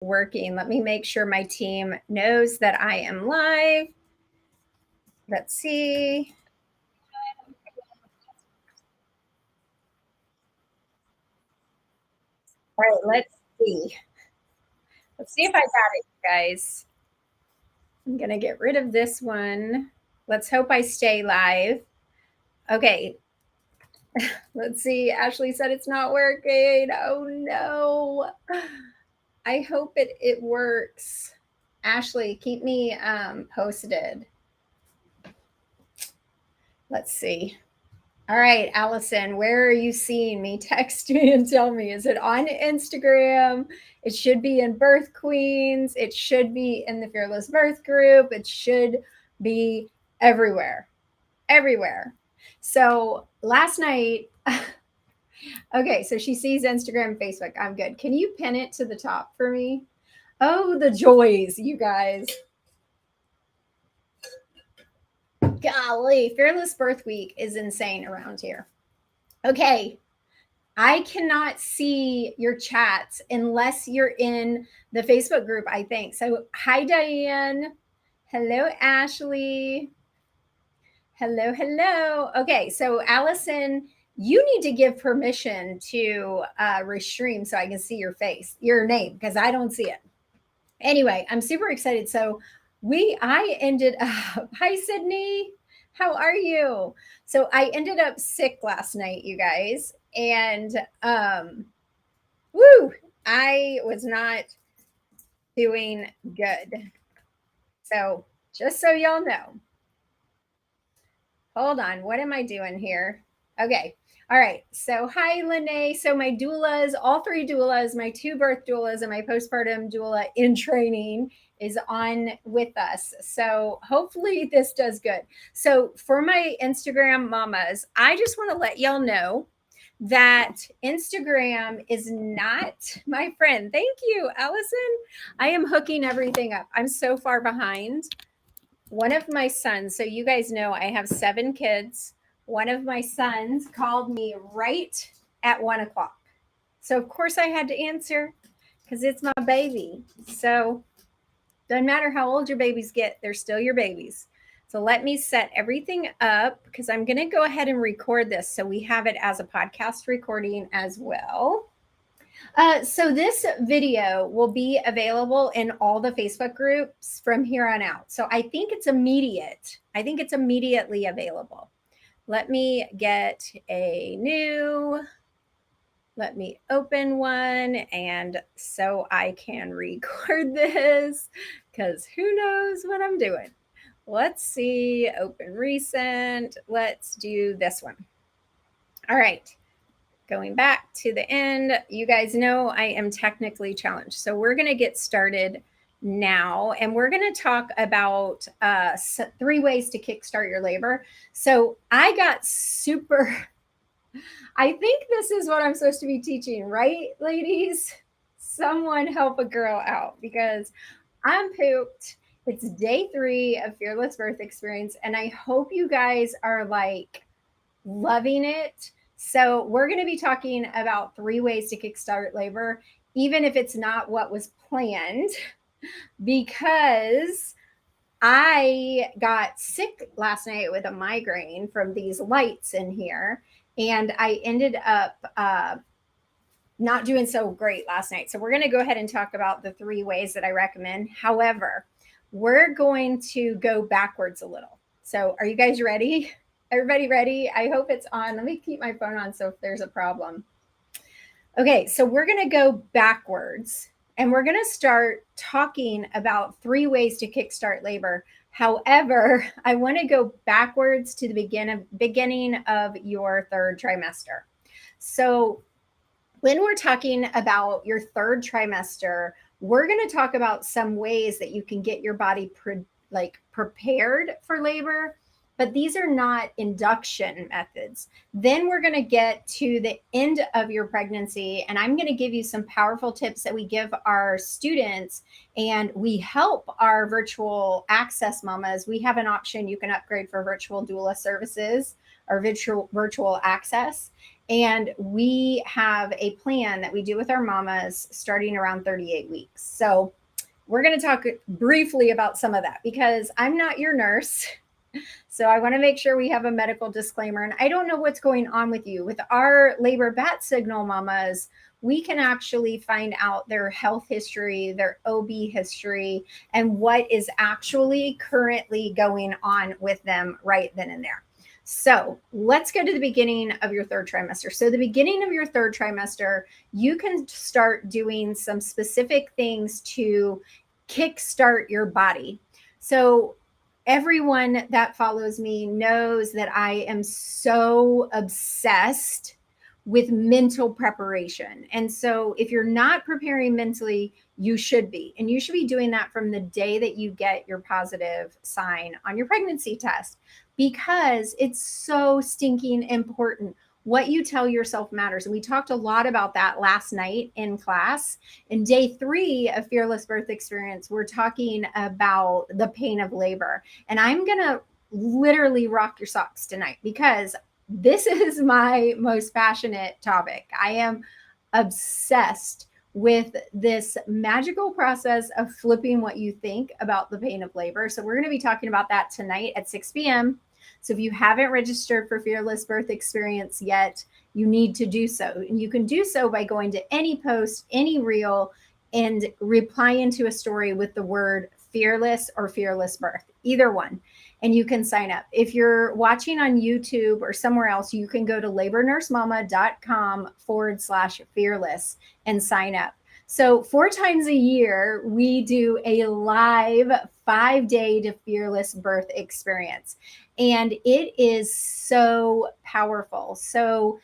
working. Let me make sure my team knows that I am live. Let's see. All right, let's see. Let's see if I got it, guys. I'm going to get rid of this one. Let's hope I stay live. Okay. Let's see. Ashley said it's not working. Oh no. I hope it works. Ashley, keep me posted. Let's see. All right, Allison, where are you seeing me? Text me and tell me. Is it on Instagram? It should be in Birth Queens. It should be in the Fearless Birth group. It should be everywhere. Everywhere. So last night, okay, so she sees Instagram, Facebook. I'm good. Can you pin it to the top for me? Oh, the joys, you guys. Golly, Fearless Birth Week is insane around here. Okay, I cannot see your chats unless you're in the Facebook group, I think. So, hi, Diane. Hello, Ashley. Hello, hello. Okay, so Allison, you need to give permission to restream so I can see your face, your name, because I don't see it. Anyway, I'm super excited. So I ended up, hi, Sydney. How are you? So I ended up sick last night, you guys. And woo, I was not doing good. So just so y'all know, hold on. What am I doing here? Okay. All right. So hi, Lene. So my doulas, all three doulas, my two birth doulas and my postpartum doula in training is on with us. So hopefully this does good. So for my Instagram mamas, I just want to let y'all know that Instagram is not my friend. Thank you, Allison. I am hooking everything up. I'm so far behind. One of my sons, so you guys know I have 7 kids. One of my sons called me right at 1:00. So of course I had to answer because it's my baby. So doesn't matter how old your babies get, they're still your babies. So let me set everything up because I'm going to go ahead and record this so we have it as a podcast recording as well. So this video will be available in all the Facebook groups from here on out. So I think it's immediate. I think it's immediately available. Let me get a new, let me open one and so I can record this because who knows what I'm doing. Let's see, open recent. Let's do this one. All right. Going back to the end, you guys know I am technically challenged. So we're going to get started now and we're going to talk about 3 ways to kickstart your labor. So I got super, I think this is what I'm supposed to be teaching, right, ladies? Someone help a girl out because I'm pooped. It's day 3 of Fearless Birth Experience and I hope you guys are like loving it. So, we're going to be talking about 3 ways to kickstart labor, even if it's not what was planned, because I got sick last night with a migraine from these lights in here, and I ended up not doing so great last night. So, we're going to go ahead and talk about the 3 ways that I recommend. However, we're going to go backwards a little. So, are you guys ready? Everybody ready? I hope it's on. Let me keep my phone on so if there's a problem. Okay, so we're going to go backwards and we're going to start talking about 3 ways to kickstart labor. However, I want to go backwards to the beginning of your 3rd trimester. So when we're talking about your 3rd trimester, we're going to talk about some ways that you can get your body prepared for labor, but these are not induction methods. Then we're going to get to the end of your pregnancy, and I'm going to give you some powerful tips that we give our students, and we help our virtual access mamas. We have an option you can upgrade for virtual doula services or virtual access. And we have a plan that we do with our mamas starting around 38 weeks. So we're going to talk briefly about some of that because I'm not your nurse. So I want to make sure we have a medical disclaimer. And I don't know what's going on with you. With our labor bat signal mamas, we can actually find out their health history, their OB history, and what is actually currently going on with them right then and there. So let's go to the beginning of your third trimester. So the beginning of your third trimester, you can start doing some specific things to kickstart your body. So everyone that follows me knows that I am so obsessed with mental preparation. And so if you're not preparing mentally, you should be. And you should be doing that from the day that you get your positive sign on your pregnancy test because it's so stinking important. What you tell yourself matters. And we talked a lot about that last night in class. In day 3 of Fearless Birth Experience, we're talking about the pain of labor. And I'm going to literally rock your socks tonight because this is my most passionate topic. I am obsessed with this magical process of flipping what you think about the pain of labor. So we're going to be talking about that tonight at 6 p.m. So if you haven't registered for Fearless Birth Experience yet, you need to do so. And you can do so by going to any post, any reel, and replying to a story with the word fearless or fearless birth, either one. And you can sign up. If you're watching on YouTube or somewhere else, you can go to labornursemama.com/fearless and sign up. So 4 times a year, we do a live 5-day to Fearless Birth Experience. And it is so powerful. So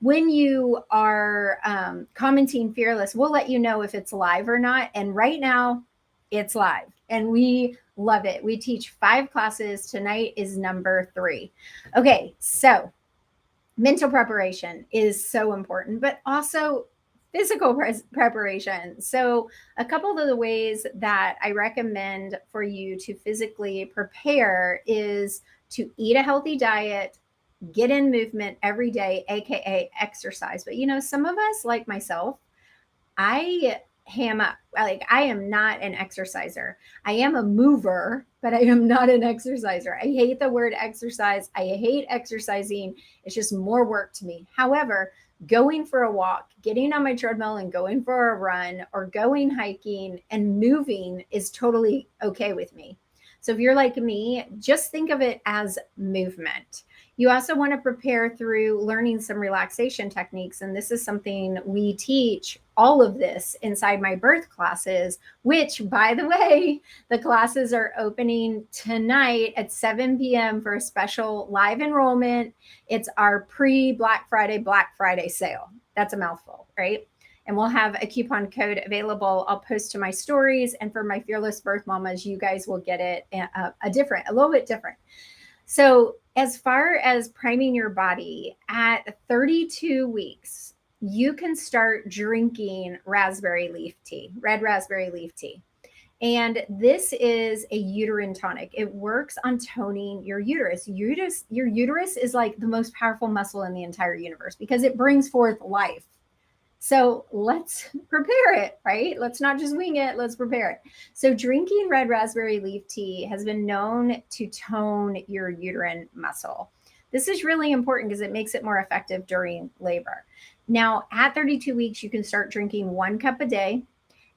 when you are commenting Fearless, we'll let you know if it's live or not. And right now, it's live. And we love it. We teach 5 classes. Tonight is number 3. Okay, so mental preparation is so important, but also physical preparation. So a couple of the ways that I recommend for you to physically prepare is to eat a healthy diet, get in movement every day, aka exercise. But some of us, like myself, I ham up. Like, I am not an exerciser. I am a mover, but I am not an exerciser. I hate the word exercise. I hate exercising. It's just more work to me. However, going for a walk, getting on my treadmill and going for a run, or going hiking and moving is totally okay with me. So if you're like me, just think of it as movement. You also want to prepare through learning some relaxation techniques. And this is something we teach all of this inside my birth classes, which, by the way, the classes are opening tonight at 7 p.m. for a special live enrollment. It's our pre-Black Friday sale. That's a mouthful, right? And we'll have a coupon code available. I'll post to my stories. And for my Fearless Birth Mamas, you guys will get it a little bit different. So as far as priming your body, at 32 weeks, you can start drinking raspberry leaf tea, red raspberry leaf tea. And this is a uterine tonic. It works on toning your uterus. Your uterus is like the most powerful muscle in the entire universe because it brings forth life. So let's prepare it, right? Let's not just wing it. Let's prepare it. So drinking red raspberry leaf tea has been known to tone your uterine muscle. This is really important because it makes it more effective during labor. Now, at 32 weeks, you can start drinking 1 cup a day.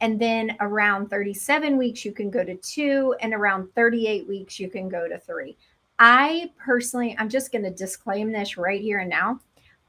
And then around 37 weeks, you can go to 2. And around 38 weeks, you can go to 3. I personally, I'm just going to disclaim this right here and now.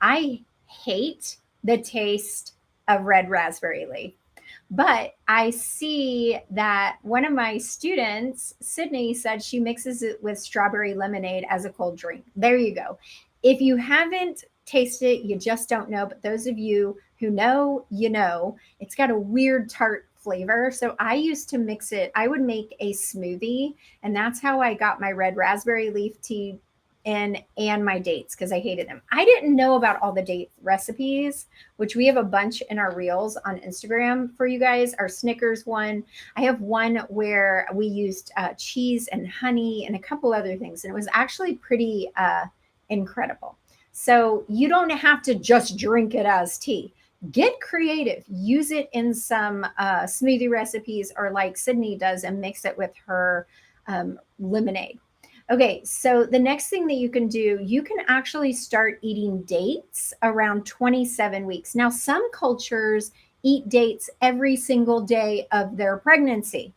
I hate the taste of red raspberry leaf. But I see that one of my students, Sydney, said she mixes it with strawberry lemonade as a cold drink. There you go. If you haven't tasted it, you just don't know. But those of you who know, it's got a weird tart flavor. So I used to mix it. I would make a smoothie, and that's how I got my red raspberry leaf tea and my dates, because I hated them. I didn't know about all the date recipes, which we have a bunch in our reels on Instagram for you guys. Our Snickers one. I have one where we used cheese and honey and a couple other things, and it was actually pretty incredible. So you don't have to just drink it as tea. Get creative. Use it in some smoothie recipes, or like Sydney does, and mix it with her lemonade. Okay, so the next thing that you can do, you can actually start eating dates around 27 weeks. Now, some cultures eat dates every single day of their pregnancy.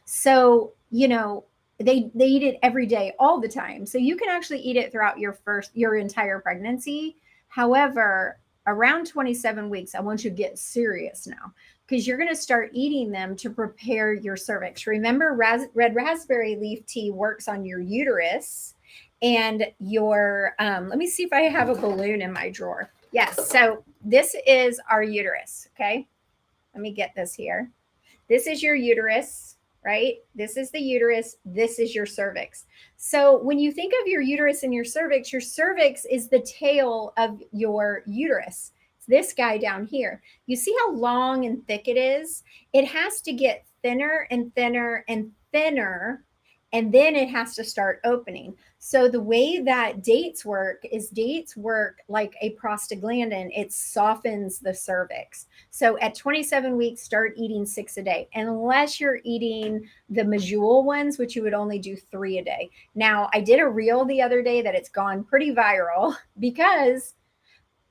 So, they eat it every day all the time. So you can actually eat it throughout your entire pregnancy. However, around 27 weeks, I want you to get serious now, because you're going to start eating them to prepare your cervix. Remember, red raspberry leaf tea works on your uterus and your, let me see if I have a balloon in my drawer. Yes. So this is our uterus. Okay. Let me get this here. This is your uterus, right? This is the uterus. This is your cervix. So when you think of your uterus and your cervix is the tail of your uterus. It's this guy down here. You see how long and thick it is? It has to get thinner and thinner and thinner, and then it has to start opening. So the way that dates work like a prostaglandin. It softens the cervix. So at 27 weeks, start eating 6 a day, unless you're eating the medjool ones, which you would only do 3 a day. Now, I did a reel the other day that it's gone pretty viral because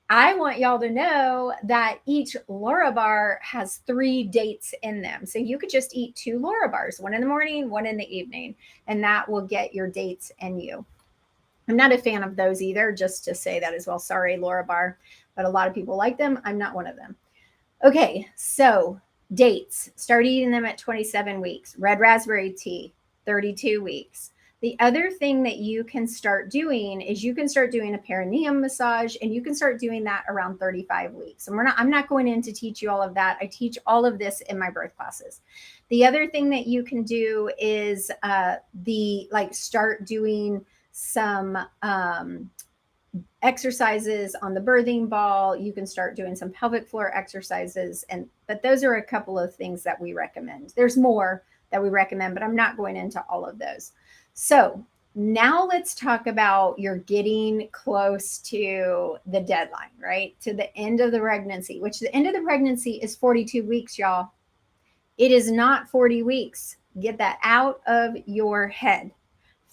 I want y'all to know that each Laura bar has 3 dates in them. So you could just eat 2 Laura bars, one in the morning, one in the evening, and that will get your dates in you. I'm not a fan of those either, just to say that as well. Sorry, Laura bar, but a lot of people like them. I'm not one of them. Okay, so dates, start eating them at 27 weeks. Red raspberry tea, 32 weeks. The other thing that you can start doing is you can start doing a perineum massage, and you can start doing that around 35 weeks. And I'm not going in to teach you all of that. I teach all of this in my birth classes. The other thing that you can do is start doing some exercises on the birthing ball. You can start doing some pelvic floor exercises, but those are a couple of things that we recommend. There's more that we recommend, but I'm not going into all of those. So now let's talk about you're getting close to the deadline, right? To the end of the pregnancy, which the end of the pregnancy is 42 weeks, y'all. It is not 40 weeks. Get that out of your head.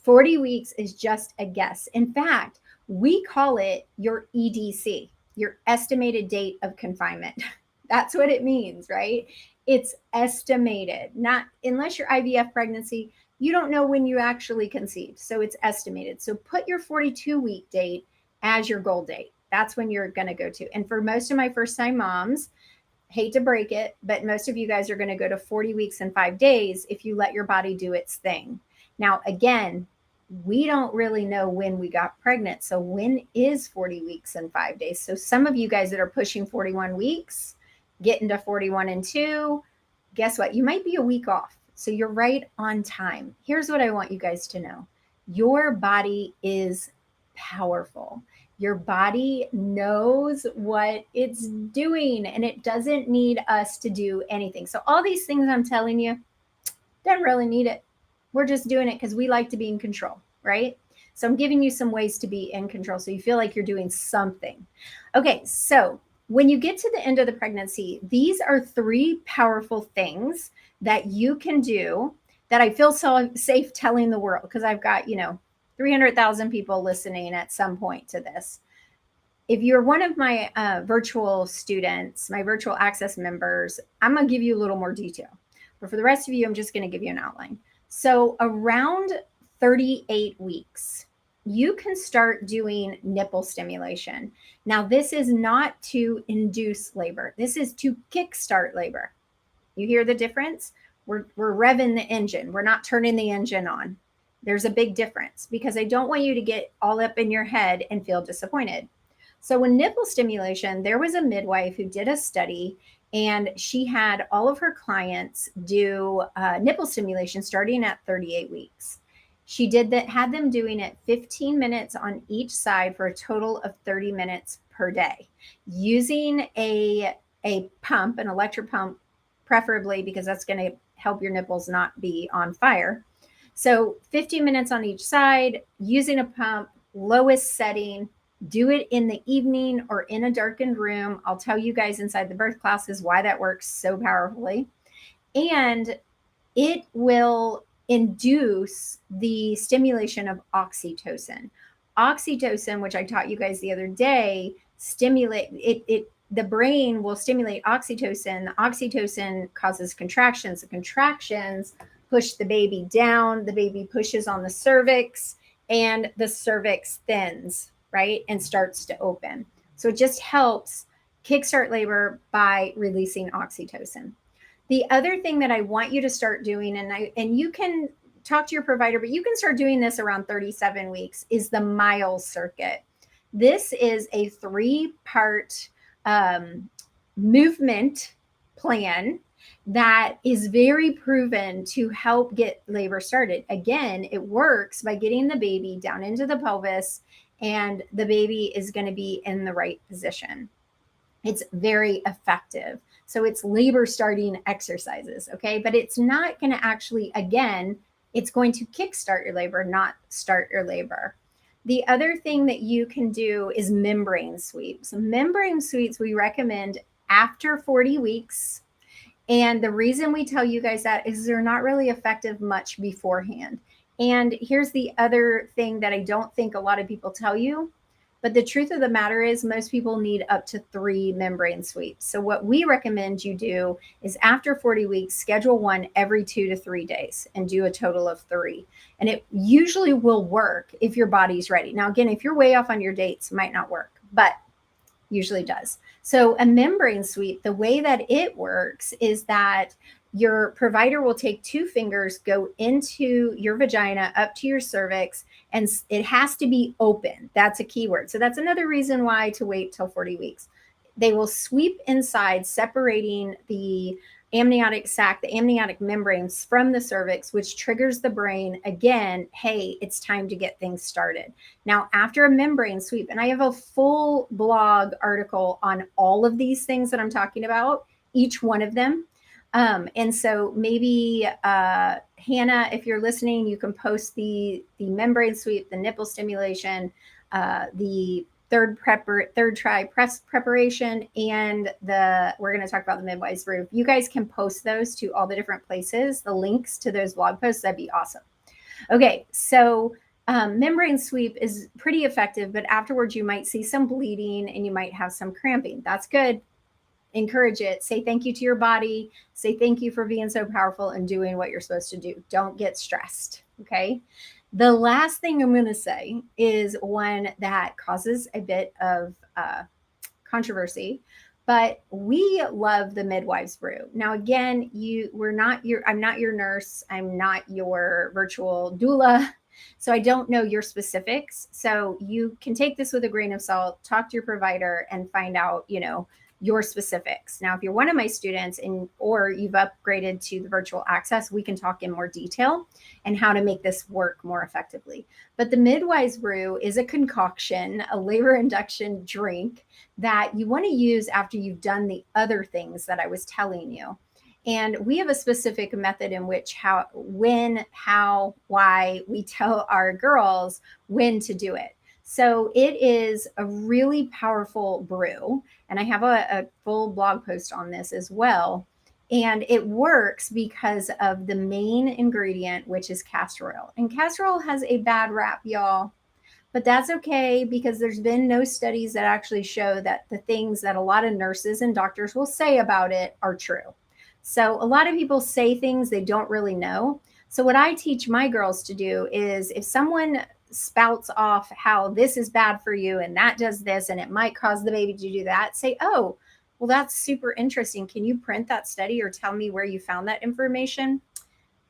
40 weeks is just a guess. In fact, we call it your EDC, your estimated date of confinement. That's what it means, right? It's estimated, not unless you're IVF pregnancy, you don't know when you actually conceived. So it's estimated. So put your 42-week date as your goal date. That's when you're going to go to. And for most of my first time moms, hate to break it, but most of you guys are going to go to 40 weeks and 5 days if you let your body do its thing. Now, again, we don't really know when we got pregnant. So when is 40 weeks and 5 days? So some of you guys that are pushing 41 weeks, getting to 41 and 2, guess what? You might be a week off. So you're right on time. Here's what I want you guys to know. Your body is powerful. Your body knows what it's doing, and it doesn't need us to do anything. So all these things I'm telling you, don't really need it. We're just doing it because we like to be in control, right? So I'm giving you some ways to be in control so you feel like you're doing something. Okay, so when you get to the end of the pregnancy, these are 3 powerful things that you can do that I feel so safe telling the world, because I've got, 300,000 people listening at some point to this. If you're one of my virtual students, my virtual access members, I'm going to give you a little more detail. But for the rest of you, I'm just going to give you an outline. So around 38 weeks, you can start doing nipple stimulation. Now, this is not to induce labor. This is to kickstart labor. You hear the difference? We're revving the engine. We're not turning the engine on. There's a big difference, because I don't want you to get all up in your head and feel disappointed. So when nipple stimulation, there was a midwife who did a study, and she had all of her clients do nipple stimulation starting at 38 weeks. She had them doing it 15 minutes on each side for a total of 30 minutes per day, using a pump, an electric pump, preferably, because that's going to help your nipples not be on fire. So 15 minutes on each side, using a pump, lowest setting, Do it in the evening or in a darkened room. I'll tell you guys inside the birth classes why that works so powerfully. And it will induce the stimulation of oxytocin. Oxytocin, which I taught you guys the other day, stimulate it. The brain will stimulate oxytocin. The oxytocin causes contractions. The contractions push the baby down. The baby pushes on the cervix, and the cervix thins, right, and starts to open. So it just helps kickstart labor by releasing oxytocin. The other thing that I want you to start doing, and you can talk to your provider, but you can start doing this around 37 weeks, is the MILES circuit. This is a 3-part movement plan that is very proven to help get labor started. Again, it works by getting the baby down into the pelvis, and the baby is going to be in the right position. It's very effective. So it's labor starting exercises, okay? But it's not going to actually, again, it's going to kickstart your labor, not start your labor. The other thing that you can do is membrane sweeps. Membrane sweeps we recommend after 40 weeks. And the reason we tell you guys that is they're not really effective much beforehand. And here's the other thing that I don't think a lot of people tell you. But the truth of the matter is most people need up to 3 membrane sweeps. So what we recommend you do is after 40 weeks, schedule one every 2 to 3 days and do a total of 3. And it usually will work if your body's ready. Now, again, if you're way off on your dates, it might not work, but usually does. So a membrane sweep, the way that it works is that your provider will take 2 fingers, go into your vagina, up to your cervix, and it has to be open. That's a key word. So that's another reason why to wait till 40 weeks. They will sweep inside, separating the amniotic sac, the amniotic membranes from the cervix, which triggers the brain again. Hey, it's time to get things started. Now, after a membrane sweep, and I have a full blog article on all of these things that I'm talking about, each one of them. And so maybe Hannah, if you're listening, you can post the membrane sweep, the nipple stimulation, the third try press preparation, and we're going to talk about the midwives brew. If you guys can post those to all the different places, the links to those blog posts, that'd be awesome. Okay, so membrane sweep is pretty effective, but afterwards you might see some bleeding and you might have some cramping. That's good. Encourage it. Say thank you to your body. Say thank you for being so powerful and doing what you're supposed to do. Don't get stressed. Okay. The last thing I'm going to say is one that causes a bit of controversy, but we love the midwives brew. Now, again, I'm not your nurse. I'm not your virtual doula. So I don't know your specifics. So you can take this with a grain of salt, talk to your provider and find out, your specifics. Now, if you're one of my students or you've upgraded to the virtual access, we can talk in more detail and how to make this work more effectively. But the midwives brew is a concoction, a labor induction drink that you want to use after you've done the other things that I was telling you. And we have a specific method in which why we tell our girls when to do it. So it is a really powerful brew. And I have a full blog post on this as well. And it works because of the main ingredient, which is castor oil. And castor oil has a bad rap, y'all. But that's okay because there's been no studies that actually show that the things that a lot of nurses and doctors will say about it are true. So a lot of people say things they don't really know. So what I teach my girls to do is if someone spouts off how this is bad for you and that does this and it might cause the baby to do that, say, oh, well, that's super interesting. Can you print that study or tell me where you found that information?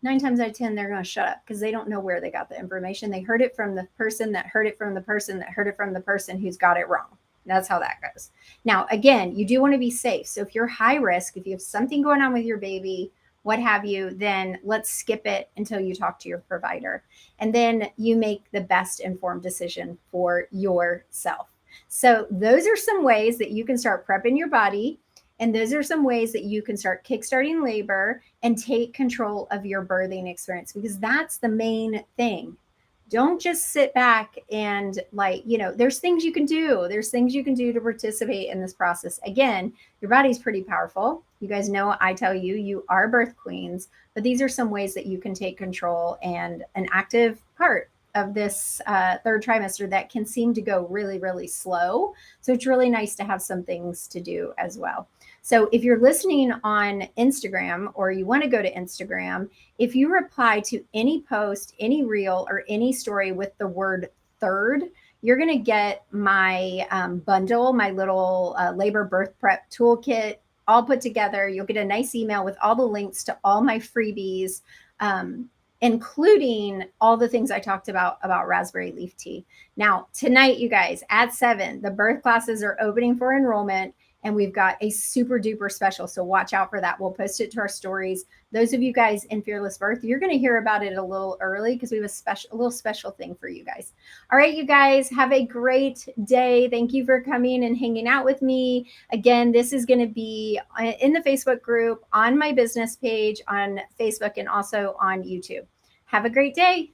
9 times out of 10, they're going to shut up because they don't know where they got the information. They heard it from the person that heard it from the person that heard it from the person who's got it wrong. That's how that goes. Now, again, you do want to be safe. So if you're high risk, if you have something going on with your baby, what have you, then let's skip it until you talk to your provider. And then you make the best informed decision for yourself. So those are some ways that you can start prepping your body. And those are some ways that you can start kickstarting labor and take control of your birthing experience, because that's the main thing. Don't just sit back and there's things you can do. There's things you can do to participate in this process. Again, your body's pretty powerful. You guys know I tell you, you are birth queens, but these are some ways that you can take control and an active part of this third trimester that can seem to go really, really slow. So it's really nice to have some things to do as well. So if you're listening on Instagram or you want to go to Instagram, if you reply to any post, any reel, or any story with the word third, you're going to get my bundle, my little labor birth prep toolkit all put together. You'll get a nice email with all the links to all my freebies, including all the things I talked about raspberry leaf tea. Now, tonight, you guys, at 7, the birth classes are opening for enrollment. And we've got a super duper special. So watch out for that. We'll post it to our stories. Those of you guys in Fearless Birth, you're going to hear about it a little early because we have a little special thing for you guys. All right, you guys, have a great day. Thank you for coming and hanging out with me. Again, this is going to be in the Facebook group, on my business page on Facebook, and also on YouTube. Have a great day.